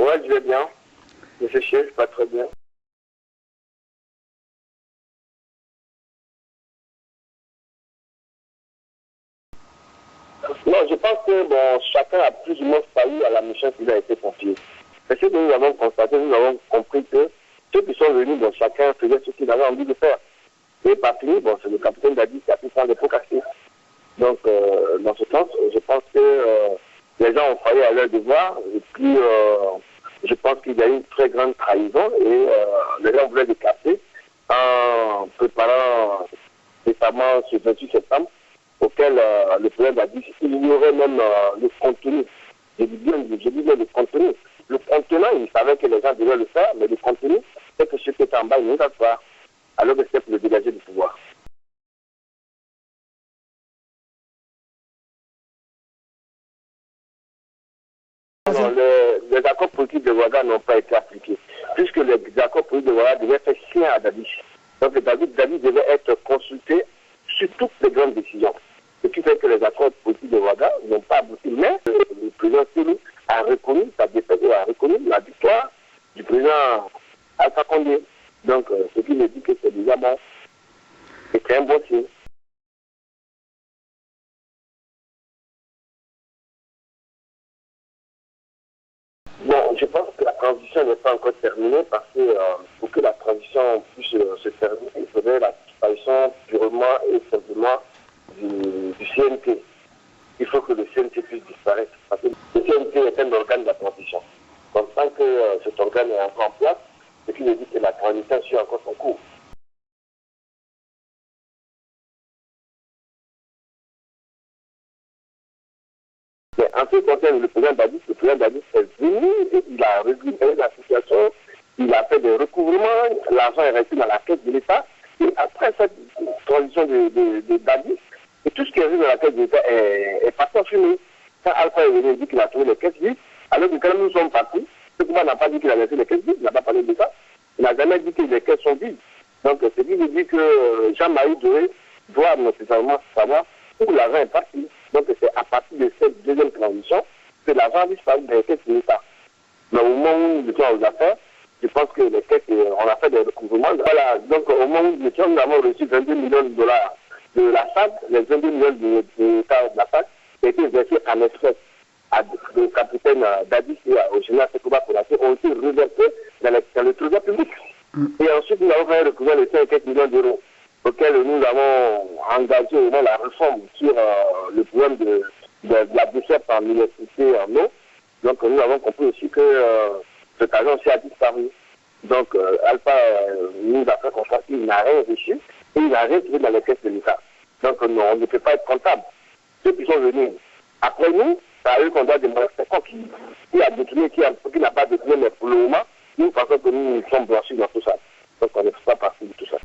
Ouais, je vais bien. Je fais chier, pas très bien. Non, je pense que bon, chacun a plus ou moins failli à la mission qui lui a été confiée. C'est ce que nous avons constaté, nous avons compris que ceux qui sont venus, bon, chacun faisait ce qu'il avait envie de faire. Et par fini, bon, c'est le capitaine Dadi qui a pu prendre les pots cassés. Donc, dans ce sens, je pense que les gens ont failli à leur devoir. Et puis, je pense qu'il y a eu une très grande trahison et les gens voulaient les casser en préparant récemment ce 28 septembre, auquel le président a dit qu'il ignorait même le contenu. Je dis bien le contenu. Le contenant, il savait que les gens devaient le faire, mais le contenu, c'est que ce qui est en bas, il ne va pas. Alors que c'est pour le dégager du pouvoir. Non, les accords politiques de Ouaga n'ont pas été appliqués, puisque les accords politiques de Ouaga devaient faire chien à Dadi. Donc David devait être consulté sur toutes les grandes décisions. Ce qui fait que les accords politiques de Ouaga n'ont pas abouti. Mais le président Sélou a reconnu sa défaite et a reconnu la victoire du président Alpha Condé. Donc ce qui me dit que c'est déjà bon. Et c'est un bon signe. Bon, je pense que la transition n'est pas encore terminée parce que pour que la transition puisse se terminer, il faudrait la disparition purement et simplement du CNT. Il faut que le CNT puisse disparaître parce que le CNT est un organe de la transition. Donc tant que cet organe est encore en place, ce qui veut dire que la transition suit encore son cours. Mais en ce qui concerne le président Dadi est venu et il a résolu la situation, il a fait des recouvrements, l'argent est resté dans la caisse de l'État. Et après cette transition de Dadi, et tout ce qui est resté dans la caisse de l'État est parti en fumée. Quand Alpha est venu, il dit qu'il a trouvé les caisses vides, alors que quand nous sommes partis, ce qu'on n'a pas dit qu'il a laissé les caisses vides, il n'a pas parlé de ça. Il n'a jamais dit que les caisses sont vides. Donc, c'est lui qui dit que Jean-Marie Doré doit nécessairement savoir où l'argent est parti. Donc, c'est à partir de cette deuxième transition que l'argent a disparu des caisses de l'État. Mais au moment où nous étions aux affaires, je pense que les caisses, on a fait des recouvrements. Voilà, donc au moment où nous avons reçu 22 millions de dollars de la SAD, les 22 millions de la SAD ont été versés en espèces au capitaine Dadi et au général Sekouba Konaté ont été reversés dans le trésor public. Et ensuite, nous avons fait un recouvrement de 5 millions d'euros, auquel nous avons engagé au moins la réforme sur le problème de la desserte en électricité en eau. Donc, nous avons compris aussi que cet argent aussi a disparu. Donc, Alpha nous a fait constater qu'il n'a rien reçu et il n'a rien trouvé dans les caisses de l'État. Donc, on ne peut pas être comptable. Ceux qui sont venus après nous, c'est à eux qu'on doit demander qui a détourné, qui n'a pas détourné, mais pour le moment, nous pensons que nous sommes blanchis dans tout ça. Donc, on ne fait pas partie de tout ça.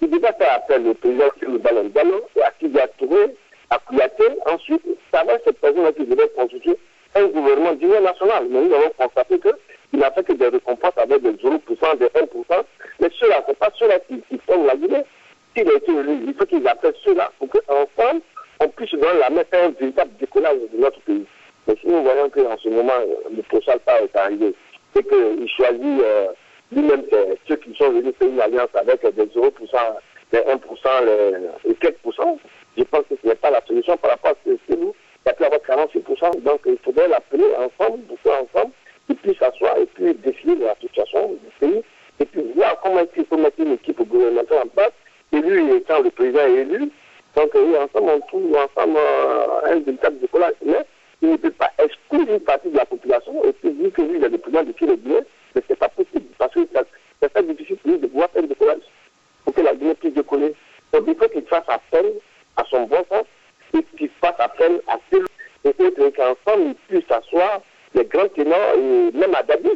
Il devait faire appel au président Cyril Diallo et à Sidi Touré, à Kouyaté. Ensuite, ça va cette personne qui devait constituer un gouvernement d'union nationale. Mais nous avons constaté qu'il n'a fait que des récompenses avec des 0%, des 1%. Mais ceux-là, ce n'est pas ceux-là qui font la Guinée. S'il a été élu, il faut qu'ils appellent ceux-là pour qu'ensemble, on puisse donner la main faire un véritable décollage de notre pays. Mais si nous voyons qu'en ce moment, le prochain pas est arrivé, c'est qu'il choisit lui-même ceux qui sont venus faire une alliance avec des 0%, des 1%, et quelques pourcents, je pense que ce n'est pas la solution par rapport à ce que c'est nous, qui a pu avoir 46%. Donc il faudrait l'appeler ensemble, pour ensemble, qu'ils puissent s'asseoir et puis définir la situation du pays, et puis voir comment il faut mettre une équipe gouvernementale en place, et lui étant le président élu. Donc ensemble, on trouve ensemble un véritable décollage. Mais il ne peut pas exclure une partie de la population et puis dire que lui, il est le président de qui le Guinée, mais ce n'est pas possible, parce que c'est très difficile pour lui de pouvoir faire un décollage pour que la Guinée puisse décoller. Donc il faut qu'il fasse appel à son bon sens et qu'il fasse appel à ceux et qu'ensemble ils puissent s'asseoir, les grands ténors et même à Dadi,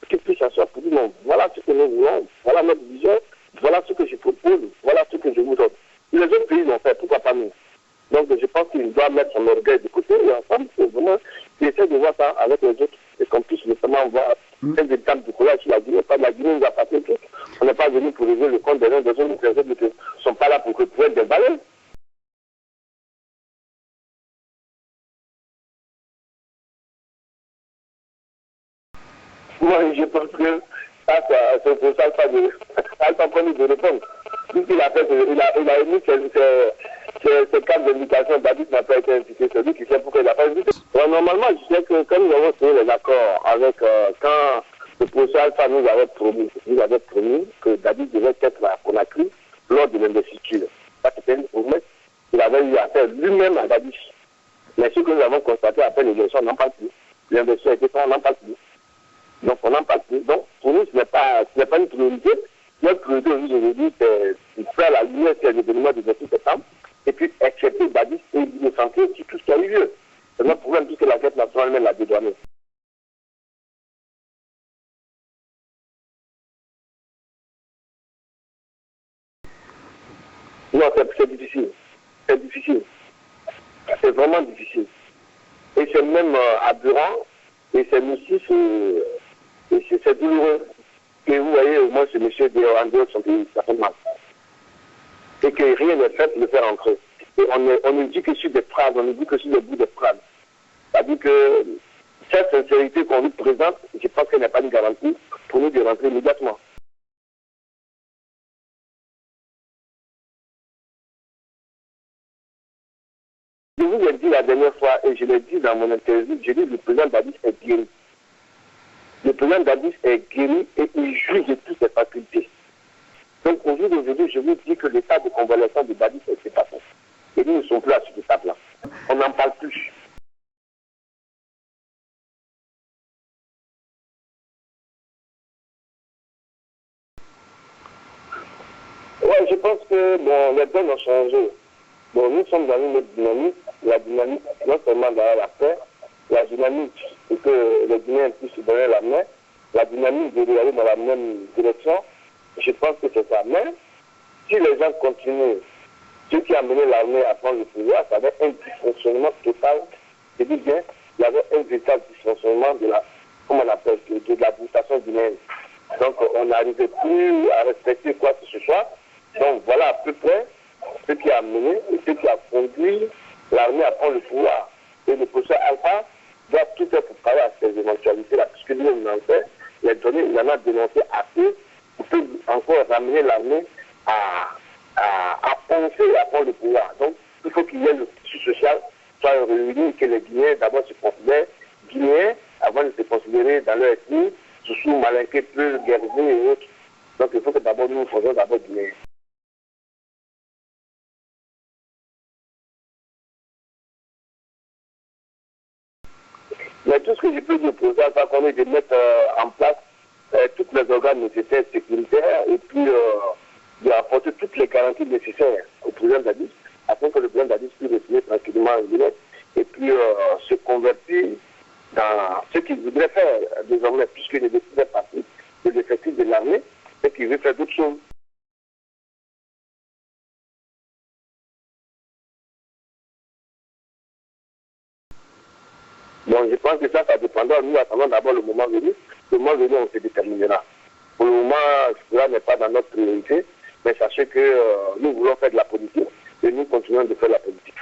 qu'ils puissent s'asseoir pour dire non, voilà ce que nous voulons, voilà notre vision, voilà ce que je propose, voilà ce que je vous donne. Les autres pays l'ont fait, pourquoi pas nous? Donc je pense qu'il doit mettre son orgueil de côté et ensemble, c'est vraiment, il essaie de voir ça avec les autres et qu'on puisse notamment voir un véritable décollage sur la Guinée. Pas de la Guinée nous a passé tout. On n'est pas venu pour régler le compte des uns des autres, les autres ne sont pas là pour que pour être des balais. Moi, je pense que ça, c'est pour ça Alpha Condé de répondre. Puisqu'il a fait, il a émis ces cas d'invitation, David n'a pas été invité, c'est lui qui sait pourquoi il n'a pas invité. Bon, normalement, je sais que quand nous avons signé les accords avec, quand le professeur Alpha nous avait promis que David devait être à Conakry lors de l'investiture. Ça, c'était une promesse qu'il avait eu à faire lui-même à David. Mais ce que nous avons constaté après l'élection, on n'en parle plus. L'investiture a été faite, on n'en parle plus. Donc, on n'en parle plus. Donc, pour nous, ce n'est pas une priorité. Notre priorité aujourd'hui, c'est de faire la lumière sur les événements du 28 septembre et puis accepter Badis et de sentir tout ce qui a eu lieu. C'est notre problème, puisque la Caisse nationale même l'a dédouané. Non, c'est difficile. C'est difficile. C'est vraiment difficile. Et c'est même aberrant, et c'est aussi, c'est douloureux. Et vous voyez, au moins, ce monsieur en dehors de son pays, ça fait mal. Et que rien n'est fait pour le faire entrer. Et on ne dit que sur des phrases, on ne dit que sur le bout des phrases. C'est-à-dire que cette sincérité qu'on nous présente, je pense qu'elle n'est pas une garantie pour nous de rentrer immédiatement. Je vous l'ai dit la dernière fois, et je l'ai dit dans mon interview, je dis que le président Badis est guéri. Le président Badis est guéri et il jouit de toutes ses facultés. Donc au jour d'aujourd'hui, je vous dis que l'état de convalescence de Badis est dépassé. Et nous ne sommes plus à cette étape-là. On n'en parle plus. Oui, je pense que bon, les donnes ont changé. Bon, nous sommes dans une autre dynamique. La dynamique, non seulement dans la paix, la dynamique, c'est que les Guinéens puissent se donner la main, la dynamique de aller dans la même direction, je pense que c'est ça. Mais si les gens continuent, ce qui a mené l'armée à prendre le pouvoir, ça avait un dysfonctionnement total. Je dis bien, il y avait un véritable dysfonctionnement de la, comment on appelle, de l'administration guinéenne. Donc on n'arrivait plus à respecter quoi que ce soit. Donc voilà à peu près ce qui a mené et ce qui a conduit l'armée à prendre le pouvoir. Et le professeur Alpha doit tout faire pour parler à ces éventualités-là, puisque lui, il en fait, les données, il en a dénoncé assez, il peut encore ramener l'armée à penser à prendre le pouvoir. Donc, il faut qu'il y ait le tissu social soit réuni, que les Guinéens d'abord se considèrent Guinéens avant de se considérer dans leur ethnie, sous Malinké, Peul, Guerrier et autres. Donc, il faut que d'abord nous fassions d'abord Guinéens. Mais tout ce que je peux dire pour ça, c'est qu'on est de mettre en place toutes les organes nécessaires sécuritaires et puis d'apporter toutes les garanties nécessaires au président Dadis, afin que le président Dadis puisse rester tranquillement en Guinée et puis se convertir dans ce qu'il voudrait faire désormais, puisqu'il est décidé partie de l'effectif de l'armée et qu'il veut faire d'autres choses. Donc je pense que ça dépendra. Nous attendons d'abord le moment venu. Le moment venu, on se déterminera. Pour le moment, cela n'est pas dans notre priorité, mais sachez que nous voulons faire de la politique et nous continuons de faire la politique.